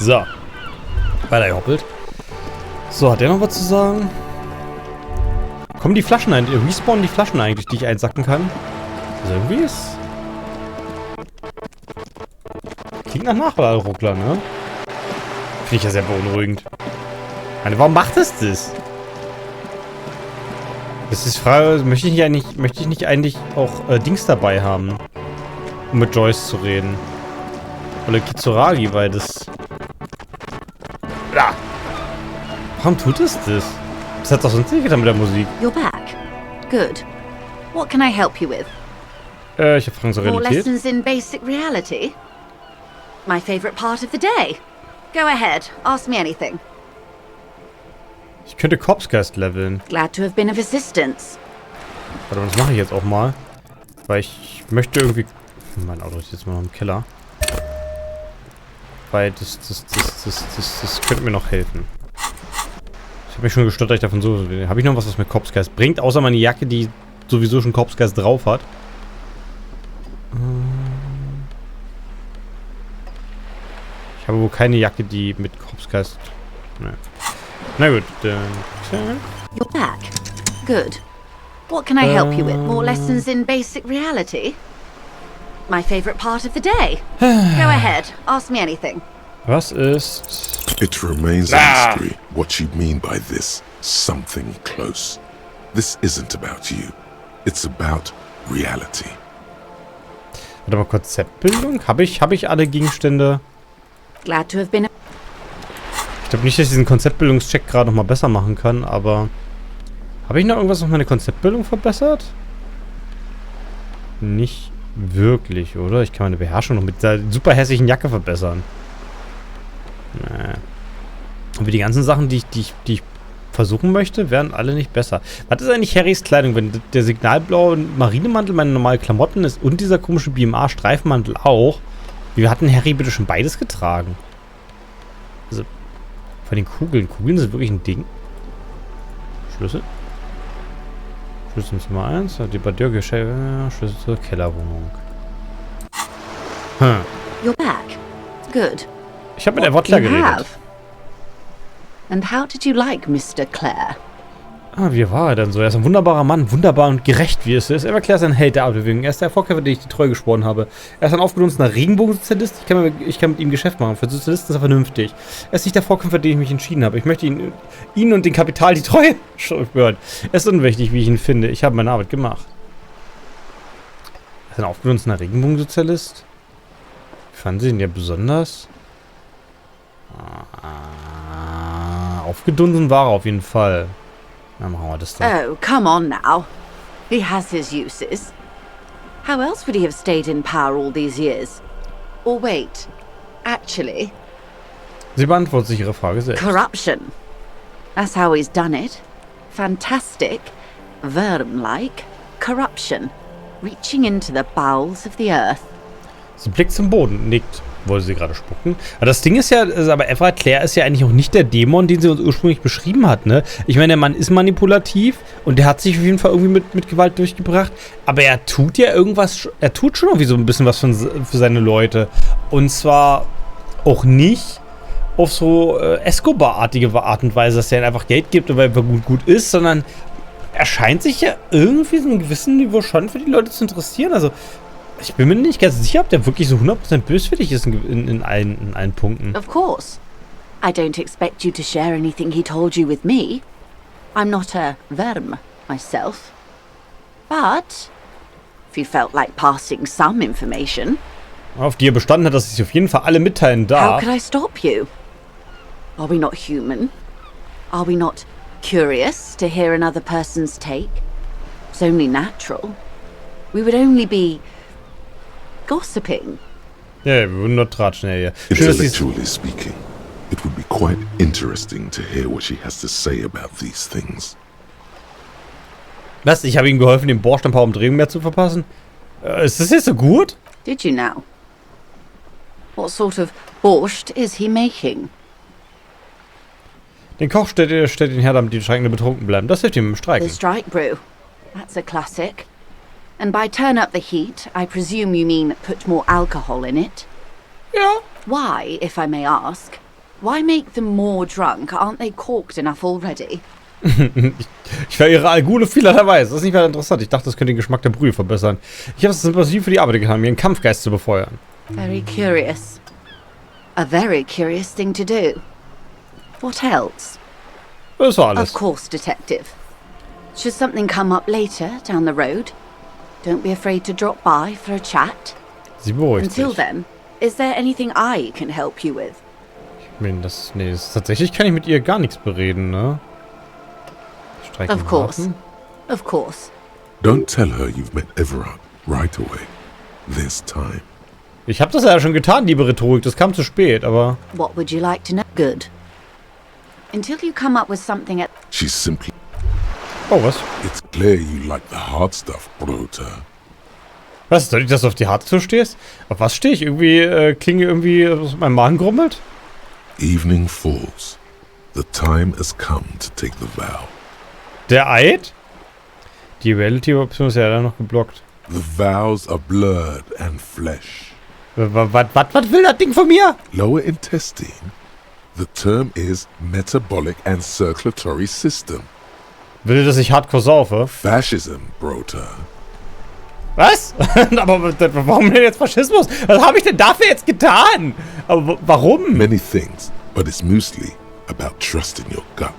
So. Weiter gehoppelt. So, hat der noch was zu sagen? Kommen die Flaschen eigentlich? Respawnen die Flaschen eigentlich, die ich einsacken kann? Also irgendwie ist... Klingt nach Nachladeruckler, ne? Finde ich ja sehr beunruhigend. Meine, warum macht es das? Das ist die Frage, möchte ich nicht eigentlich auch Dings dabei haben, um mit Joyce zu reden? Oder Kitsuragi, weil das... Ja. Warum tut es das? Das hat doch sonst nicht getan mit der Musik. You're back. Good. What can I help you with? Ich habe Fragen zur More Realität. lessons in basic reality? My favorite part of the day. Go ahead, ask me anything. Ich könnte Corpsgeist leveln. Glad to have been of assistance. Warte mal, das mache ich jetzt auch mal. Weil ich möchte irgendwie... Mein Auto ist jetzt mal im Keller. Weil das könnte mir noch helfen. Ich habe mich schon gestört, dass ich davon so... Habe ich noch was mit Corpsgeist bringt? Außer meine Jacke, die sowieso schon Corpsgeist drauf hat. Ich habe wohl keine Jacke, die mit Corpsgeist... Ne. Na gut, dann... You're back. Good. What can I help you with? More lessons in basic reality? My favorite part of the day. Go ahead, ask me anything. Was ist... It remains a mystery what you mean by this something close. This isn't about you. It's about reality. Warte mal, Konzeptbildung? Habe ich alle Gegenstände? Glad to have been... Ich glaube nicht, dass ich diesen Konzeptbildungscheck gerade noch mal besser machen kann, aber... Habe ich noch irgendwas, was meine Konzeptbildung verbessert? Nicht wirklich, oder? Ich kann meine Beherrschung noch mit der super hässlichen Jacke verbessern. Nee. Und die ganzen Sachen, die ich versuchen möchte, werden alle nicht besser. Was ist eigentlich Harrys Kleidung, wenn der signalblaue Marinemantel meine normalen Klamotten ist und dieser komische BMA-Streifenmantel auch? Wie hat denn Harry bitte schon beides getragen? Also, von den Kugeln. Kugeln sind wirklich ein Ding. Schlüssel? Schlüssel Nummer 1. Die Schlüssel zur Kellerwohnung. Hm. You're back. Good. Ich habe mit der Wodka geredet. And how did you like Mr. Clare? Ah, wie war er denn so? Er ist ein wunderbarer Mann, wunderbar und gerecht, wie es ist. Er war klar ein Held der Arbeitsbewegung. Er ist der Erfolgkämpfer, dem ich die Treue geschworen habe. Er ist ein aufgedunsener Regenbogensozialist. Ich kann mit ihm Geschäft machen. Für Sozialisten ist er vernünftig. Er ist nicht der Vorkämpfer, den ich mich entschieden habe. Ich möchte ihn und dem Kapital die Treue schwören. Er ist unwichtig, wie ich ihn finde. Ich habe meine Arbeit gemacht. Er ist ein aufgedunsener Regenbogensozialist. Wie fanden Sie ihn ja besonders? Aufgedunsen war er auf jeden Fall. Dann machen wir das dann. Oh, come on now. He has his uses. How else would he have stayed in power all these years? Or wait, actually... Sie beantwortet sich Ihre Frage selbst. Corruption. That's how he's done it. Fantastic, worm-like corruption. Reaching into the bowels of the earth. Sie blickt zum Boden, nickt. Wollte sie gerade spucken. Aber das Ding ist ja, aber Everett Clare ist ja eigentlich auch nicht der Dämon, den sie uns ursprünglich beschrieben hat, ne? Ich meine, der Mann ist manipulativ und der hat sich auf jeden Fall irgendwie mit Gewalt durchgebracht. Aber er tut ja irgendwas, er tut schon irgendwie so ein bisschen was für seine Leute. Und zwar auch nicht auf so Escobar-artige Art und Weise, dass er einfach Geld gibt, weil er gut ist, sondern er scheint sich ja irgendwie so einem gewissen Niveau schon für die Leute zu interessieren. Also, ich bin mir nicht ganz sicher, ob der wirklich so 100% böswillig ist in allen Punkten. Of course. I don't expect you to share anything he told you with me. I'm not a worm myself. But, if you felt like passing some information... Auf die er bestanden hat, dass ich auf jeden Fall alle mitteilen darf. How could I stop you? Are we not human? Are we not curious to hear another person's take? It's only natural. We would only be... gossiping. Ja, wir würden nur tratschen, ja. Intellectually speaking, it would be quite interesting to hear what she has to say about these things. Was? Ich habe ihm geholfen, den Borscht ein paar Umdrehungen mehr zu verpassen? Ist das jetzt so gut? Did you now? What sort of borscht is he making? Den Koch stellt ihn her, damit die Streikenden betrunken bleiben. Das hilft ihm im Streiken. The strike brew. That's a classic. And by turn up the heat, I presume you mean put more alcohol in it? Ja. Why, if I may ask, Why make them more drunk? Aren't they corked enough already? Ich verehre Algule vielerweise. Das ist nicht weiter interessant. Ich dachte, das könnte den Geschmack der Brühe verbessern. Ich habe es Sympathie für die Arbeit getan, mir einen Kampfgeist zu befeuern. Very curious. A very curious thing to do. What else? Das war alles. Of course, Detective. Should something come up later down the road, don't be afraid to drop by for a chat. Sie beruhigt Until sich. then, is there anything I can help you with? Tatsächlich kann ich mit ihr gar nichts bereden, ne? Streichen Of course. Haken. Of course. Don't tell her you've met Everard right away. There's time. Ich habe das ja schon getan, liebe Rhetorik. Das kam zu spät, aber... What would you like to know? Good. Until you come up with something at... She's simply... Oh, was? It's clear you like the hard stuff, Brota. Was? Soll ich, dass du auf die harte Tour stehst? Auf was stehe ich? Irgendwie, klinge irgendwie, was mein Magen grummelt? Evening falls. The time has come to take the vow. Der Eid? Die Reality-Option ist ja dann noch geblockt. The vows are blood and flesh. Was will das Ding von mir? Lower intestine. The term is metabolic and circulatory system. Will, dass ich hardcore saufe? Fascism, Brota. Was? Aber warum denn jetzt Faschismus? Was habe ich denn dafür jetzt getan? Aber warum? Many things, but it's mostly about trusting your gut.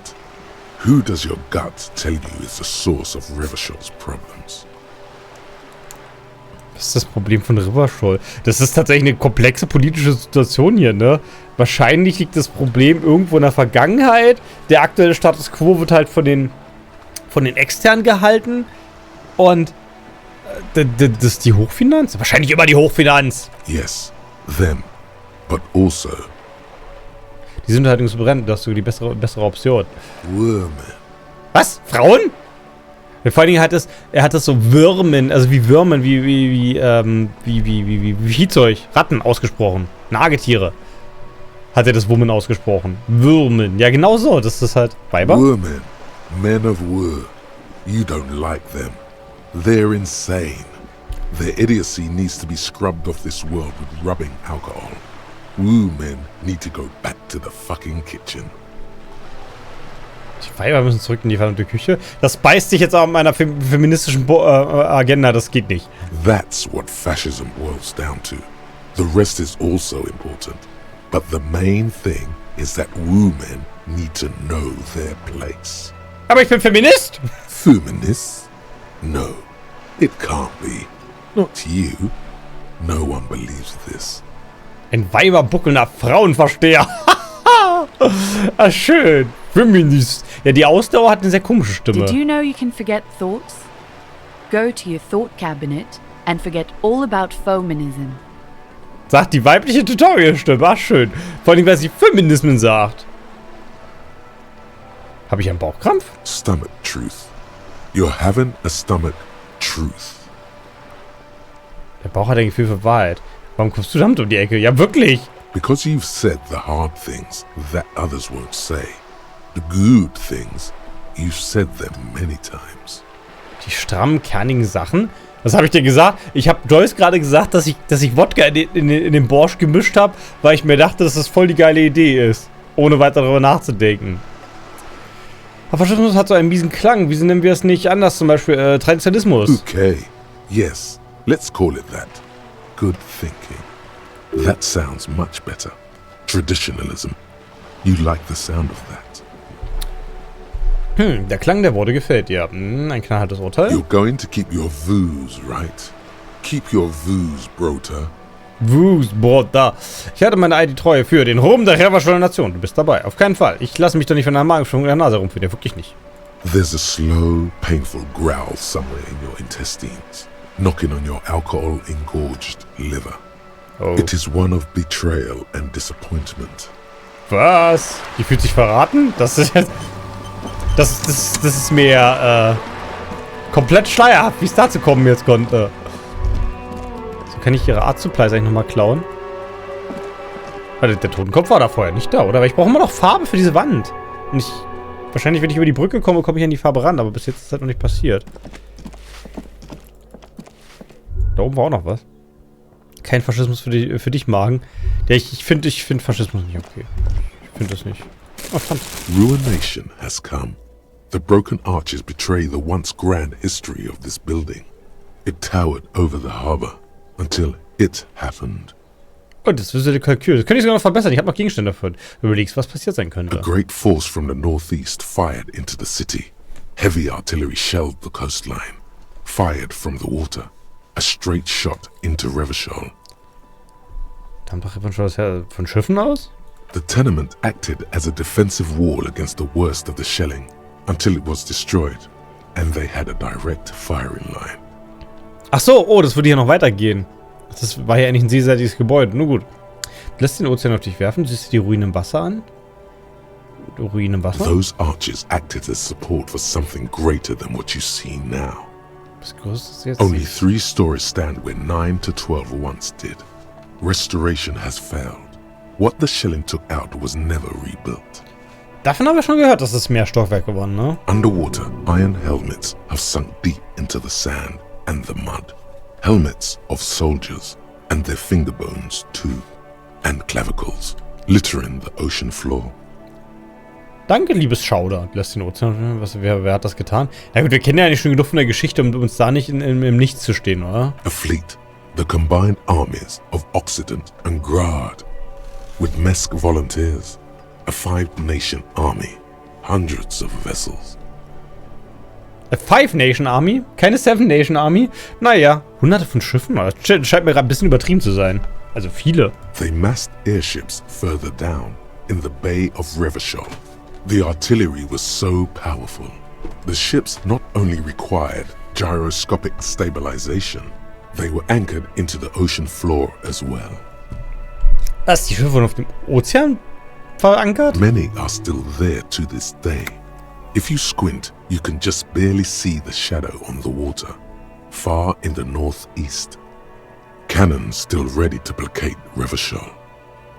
Who does your gut tell you is the source of Rivershaw's problems? Was ist das Problem von Rivershall? Das ist tatsächlich eine komplexe politische Situation hier, ne? Wahrscheinlich liegt das Problem irgendwo in der Vergangenheit. Der aktuelle Status Quo wird halt von den Externen gehalten. Und das ist die Hochfinanz? Wahrscheinlich immer die Hochfinanz. Yes, them, but also Die sind halt nicht so brennend, das ist sogar die bessere Option. women. Was? Frauen? Ja, vor allen Dingen er hat das so Würmen, also wie Würmen, wie Viehzeug, Ratten ausgesprochen. Nagetiere. Hat er das Woman ausgesprochen. Würmen. Ja, genau so. Das ist halt Weiber. Women, men of war. You don't like them. They're insane. Their idiocy needs to be scrubbed off this world with rubbing alcohol. Woo men need to go back to the fucking kitchen. Die Weiber müssen zurück in die verdammte Küche. Das beißt sich jetzt auch mit meiner feministischen Agenda. Das geht nicht. That's what fascism boils down to. The rest is also important. But the main thing is that women need to know their place. Aber ich bin Feminist. Feminists? No, it can't be. Not you. No one believes this. Ein weiberbuckelnder Frauenversteher. Ah, schön. Feminist. Ja, die Ausdauer hat eine sehr komische Stimme. Did you know you can forget thoughts? Go to your thought cabinet and forget all about feminism. Sagt die weibliche Tutorial-Stimme. Ah, schön. Vor allem, weil sie Feminismen sagt. Habe ich einen Bauchkrampf? Stomach truth. You're having a stomach truth. Der Bauch hat ein Gefühl für Wahrheit. Warum kommst du damit um die Ecke? Ja, wirklich. Because you've said the hard things that others won't say. The good things, you've said them many times. Die strammen, kernigen Sachen? Was habe ich dir gesagt? Ich habe Joyce gerade gesagt, dass ich Wodka in den Borsch gemischt habe, weil ich mir dachte, dass das voll die geile Idee ist. Ohne weiter darüber nachzudenken. Aber Faschismus hat so einen miesen Klang. Wieso nennen wir es nicht anders? Zum Beispiel Traditionalismus. Okay, yes, let's call it that. Good thinking. That sounds much better. Traditionalism. You like the sound of that. Der Klang der Worte gefällt dir. Ein knallhartes Urteil. You're going to keep your views, right? Keep your views, Brota. Wus, Brota. Ich hatte meine ID Treue für den Ruhm der Reverschaler Nation. Du bist dabei. Auf keinen Fall. Ich lasse mich doch nicht von einer Magenschwung in der Nase rumführen. Wirklich nicht. There's a slow, painful growl somewhere in your intestines, knocking on your alcohol-engorged liver. Oh. It is one of betrayal and disappointment. Was? Die fühlt sich verraten? Das ist jetzt... Das ist mir, komplett schleierhaft, wie es dazu kommen jetzt konnte. So, kann ich ihre Art Supplies eigentlich nochmal klauen? Warte, der Totenkopf war da vorher nicht da, oder? Aber ich brauche immer noch Farbe für diese Wand. Und wahrscheinlich, wenn ich über die Brücke komme, komme ich an die Farbe ran, aber bis jetzt ist das noch nicht passiert. Da oben war auch noch was. Kein Faschismus für dich, Magen. Ja, ich finde Faschismus nicht okay. finde das nicht. Oh, verdammt. Ruination has come. The broken arches betray the once grand history of this building. It towered over the harbor until it happened. Und das ist ja die Kalkül. Das könnte ich sogar noch verbessern. Ich habe noch Gegenstände dafür. Überlegst, was passiert sein könnte. A great force from the northeast fired into the city. Heavy artillery shelled the coastline. Fired from the water. A straight shot into Revachol. Dann doch schon was her von Schiffen aus? The tenement acted as a defensive wall against the worst of the shelling until it was destroyed, and they had a direct firing line. Ach so, oh, das würde hier noch weitergehen. Das war ja eigentlich ein seeseitiges Gebäude. Nur gut. Du lässt den Ozean auf dich werfen. Du siehst die Ruinen im Wasser an. Die Ruinen im Wasser? Those arches acted as support for something greater than what you see now. Was Größtes jetzt? Only 3 stories stand where 9 to 12 once did. Restoration has failed. What the shelling took out was never rebuilt. Davon haben wir schon gehört, dass es mehr Stockwerke waren, ne? Underwater, iron helmets have sunk deep into the sand and the mud. Helmets of soldiers and their finger bones too, and clavicles, littering the ocean floor. Danke, liebes Schauder. Lässt den Ozean. Wer hat das getan? Na gut, wir kennen ja nicht schon genug von der Geschichte, um uns da nicht im Nichts zu stehen, oder? A fleet, the combined armies of Occident and Grad, with Mesk volunteers, a 5-nation army, hundreds of vessels. A 5-Nation Army? Keine 7-Nation Army? Naja, hunderte von Schiffen? Das scheint mir gerade ein bisschen übertrieben zu sein. Also viele. They massed airships further down, in the Bay of Revachol. The artillery was so powerful. The ships not only required gyroscopic stabilization, they were anchored into the ocean floor as well. Was, die Schiffe wurden auf dem Ozean verankert? Many are still there to this day. If you squint, you can just barely see the shadow on the water, far in the northeast. Cannons still ready to placate Revachol.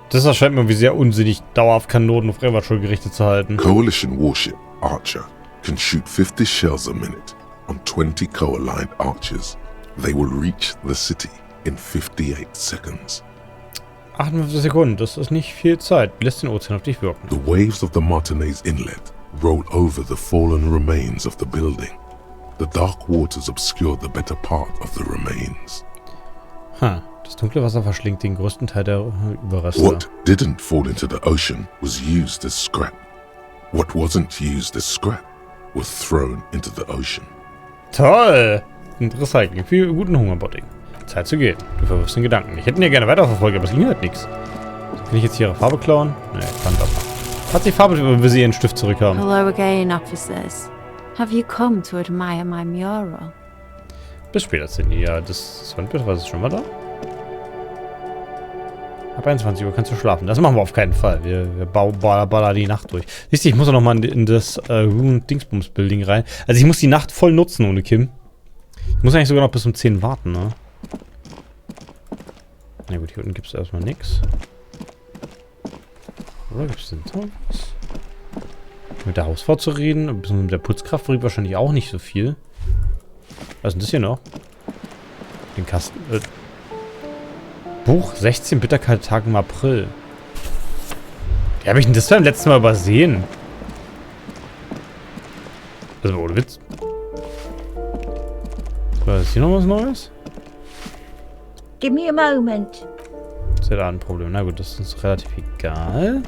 Das erscheint mir wie sehr unsinnig, dauerhaft Kanonen auf Revachol gerichtet zu halten. Coalition warship Archer can shoot 50 shells a minute on 20 co-aligned archers. They will reach the city in 58 seconds. 58 Sekunden, das ist nicht viel Zeit. Lässt den Ozean auf dich wirken. The waves of the Martinez Inlet roll over the fallen remains of the building. The dark waters obscure the better part of the remains. Das dunkle Wasser verschlingt den größten Teil der Überreste. What didn't fall into the ocean was used as scrap. What wasn't used as scrap was thrown into the ocean. Toll! Recycling. Viel guten Hungerbotting. Zeit zu gehen. Du verwirfst den Gedanken. Ich hätte ihn ja gerne weiterverfolgt, aber es ging halt nichts. Kann ich jetzt hier ihre Farbe klauen? Nee, kann das mal. Hat die Farbe, wenn wir sie ihren Stift zurückhaben. Hello again, officers. Have you come to admire my mural? Bis später, Cindy. Ja, das Wandbild, was ist schon mal da? Ab 21 Uhr kannst du schlafen. Das machen wir auf keinen Fall. Wir ballern die Nacht durch. Siehst du, ich muss auch nochmal in das Dingsbums-Building rein. Also ich muss die Nacht voll nutzen ohne Kim. Ich muss eigentlich sogar noch bis um 10 warten, ne? Na gut, hier unten gibt es erstmal nichts. Oder gibt es denn so was? Mit der Hausfrau zu reden. Ein bisschen mit der Putzkraft bringt wahrscheinlich auch nicht so viel. Was ist denn das hier noch? Den Kasten. Buch 16 bitterkalte Tage im April. Wie habe ich denn das beim letzten Mal übersehen? Also ohne Witz. War das hier noch was Neues? Give me a moment. Ist ja da ein Problem. Na gut, das ist uns relativ egal.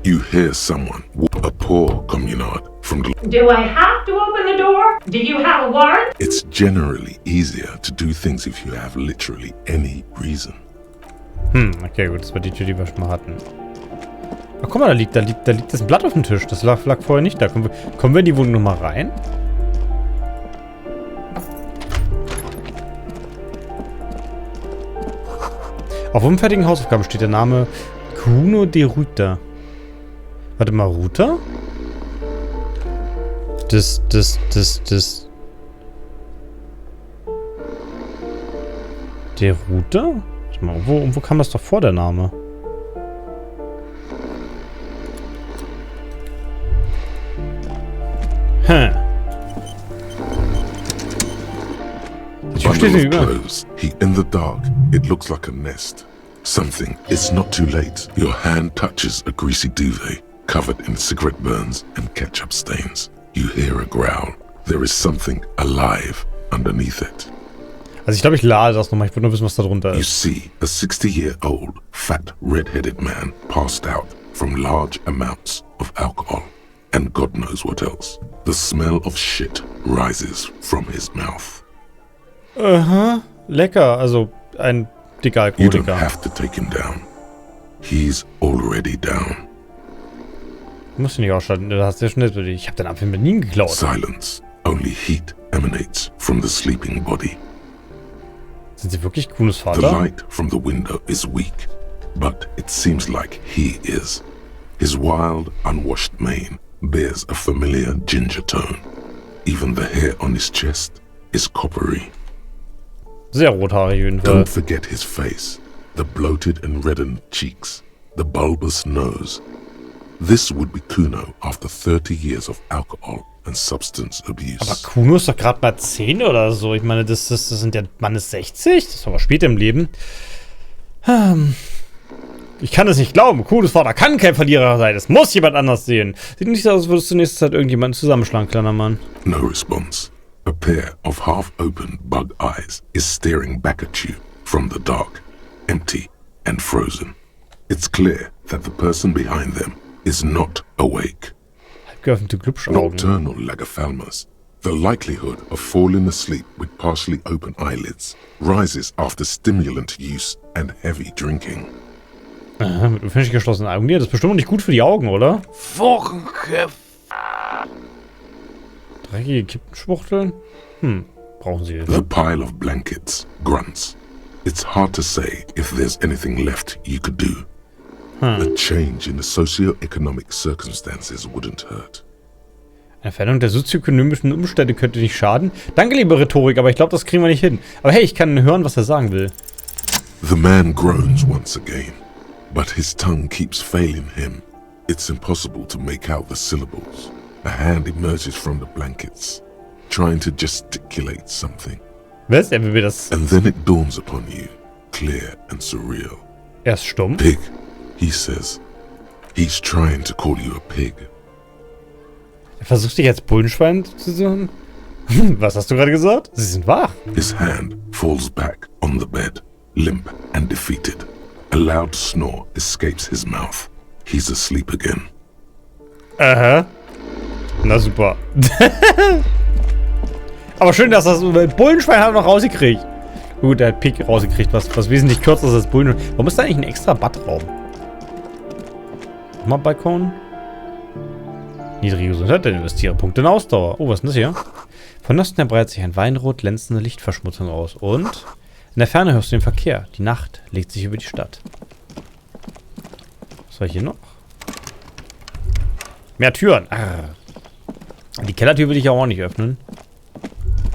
You hear someone, a poor communard from the... Do I have to open the door? Do you have a warrant? It's generally easier to do things if you have literally any reason. Okay, gut, das war die Tür, die wir schon mal hatten. Ach, guck mal, da liegt das Blatt auf dem Tisch. Das lag vorher nicht da. Kommen wir in die Wohnung nochmal rein? Auf unfertigen Hausaufgaben steht der Name Kuno de Ruta. Warte mal, Ruta? Das. Der Ruta? Warte mal, irgendwo kam das doch vor, der Name. Die Tür steht Bundle of gegenüber. clothes. In the dark, it looks like a nest. Something. It's not too late. Your hand touches a greasy duvet, covered in cigarette burns and ketchup stains. You hear a growl. There is something alive underneath it. Also ich glaube, ich lade das nochmal. Ich will nur wissen, was da drunter You ist. see a 60-year-old, fat, red-headed man passed out from large amounts of alcohol. And God knows what else. The smell of shit rises from his mouth. Aha. Lecker. Also ein dicker You don't Alkoholiker. have to take him down. He's already down. Du musst ihn nicht ausschalten. Du hast ja schon ich habe den Apfel mit nie geklaut. Silence. Only heat emanates from the sleeping body. Sind sie wirklich Kunos The Vater? light from the window is weak, but it seems like he is. His wild, unwashed mane bears a familiar ginger tone. Even the hair on his chest is coppery. Sehr rothaarig auf jeden Fall. Don't forget his face, the bloated and reddened cheeks, the bulbous nose. This would be Kuno after 30 years of alcohol and substance abuse. Aber Kuno ist doch gerade mal 10 oder so. Ich meine, das sind ja, Mann ist 60. Das ist aber spät im Leben. Ich kann es nicht glauben. Kunos Vater kann kein Verlierer sein. Es muss jemand anders sehen. Sieht nicht so aus, als würdest du nächste Zeit irgendjemanden zusammenschlagen, kleiner Mann. No response. A pair of half-open bug eyes is staring back at you from the dark, empty and frozen. It's clear that the person behind them is not awake. Geöffnete Glubschaugen. Nocturnal lagophthalmos. The likelihood of falling asleep with partially open eyelids rises after stimulant use and heavy drinking. Aha, mit öffentlich geschlossenen Augen. Das ist bestimmt nicht gut für die Augen, oder? Dreckige Kippenschwuchteln? Brauchen sie The Hilfe? pile of blankets grunts. It's hard to say if there's anything left you could do. A change in the socio-economic circumstances wouldn't hurt. Eine Veränderung der sozioökonomischen Umstände könnte nicht schaden. Danke, liebe Rhetorik, aber ich glaube, das kriegen wir nicht hin. Aber hey, ich kann hören, was er sagen will. The man groans once again, but his tongue keeps failing him. It's impossible to make out the syllables. A hand emerges from the blankets, trying to gesticulate something. Was? Er will mir das... And then it dawns upon you, clear and surreal. Er ist stumm? Pig, he says. He's trying to call you a pig. Er versucht dich als Bullenschwein zu suchen? Was hast du gerade gesagt? Sie sind wach. His hand falls back on the bed, limp and defeated. A loud snore escapes his mouth. He's asleep again. Aha. Na super. Aber schön, dass das Bullenschwein hat noch rausgekriegt. Gut, der hat Pig rausgekriegt, was wesentlich kürzer ist als Bullenschwein. Warum ist da eigentlich ein extra Badraum? Nochmal Balkon. Niedrige Gesundheit, dann investiere Punkte in Ausdauer. Oh, was ist denn das hier? Von Osten her breitet sich ein weinrot glänzende Lichtverschmutzung aus. Und in der Ferne hörst du den Verkehr. Die Nacht legt sich über die Stadt. Was war hier noch? Mehr Türen. Ah. Die Kellertür will ich auch nicht öffnen.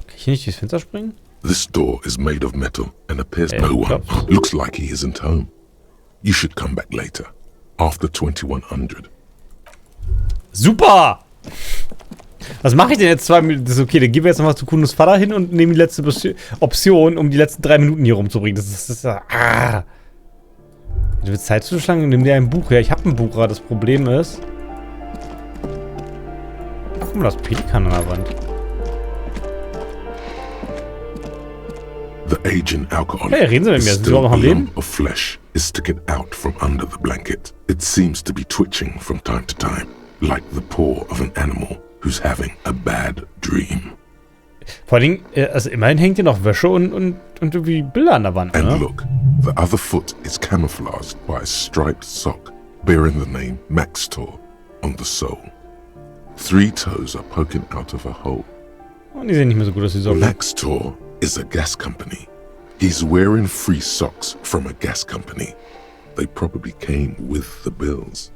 Kann ich hier nicht durchs Fenster springen? This door is made of metal and appears Hey, no one. cops. Looks like he isn't home. You should come back later, after 2100. Super! Was mache ich denn jetzt 2 Minuten? Das ist okay, dann gehen wir jetzt nochmal zu Kunos Vater hin und nehmen die letzte Option, um die letzten 3 Minuten hier rumzubringen. Das ist Du willst Zeit zuschlagen? Nimm dir ein Buch. Ja, ich habe ein Buch, aber das Problem ist... Guck mal, das Pelikan an der Wand. The aging alcoholic Hey, reden Sie mit mir. is Sind Sie still überhaupt noch a am Leben? lump of flesh is sticking out from under the blanket. It seems to be twitching from time to time, like the paw of an animal who's having a bad dream. Vor allem, also immerhin hängt hier noch Wäsche und irgendwie Bilder an der Wand, And ne? look, the other foot is camouflaged by a striped sock bearing the name Maxtor on the sole. 3 toes are poking out of a hole. Und die sehen nicht mehr so gut aus, die Socken. Maxtor is a gas company. He's wearing free socks from a gas company. They probably came with the bills.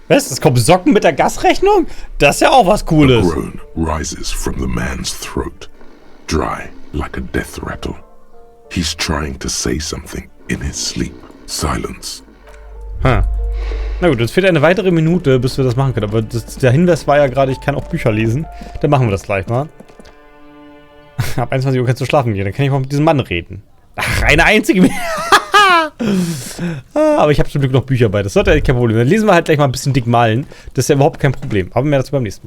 Was? Es kommen Socken mit der Gasrechnung? Das ist ja auch was A Cooles. groan rises from the man's throat, dry like a death rattle. He's trying to say something in his sleep. Silence. Na gut, jetzt fehlt eine weitere Minute, bis wir das machen können. Aber der Hinweis war ja gerade, ich kann auch Bücher lesen. Dann machen wir das gleich mal. Ab 21 Uhr kannst du schlafen gehen. Dann kann ich mal mit diesem Mann reden. Ach, eine einzige Minute. Aber ich habe zum Glück noch Bücher bei. Das sollte eigentlich kein Problem sein. Dann lesen wir halt gleich mal ein bisschen dick malen. Das ist ja überhaupt kein Problem. Aber mehr dazu beim nächsten Mal.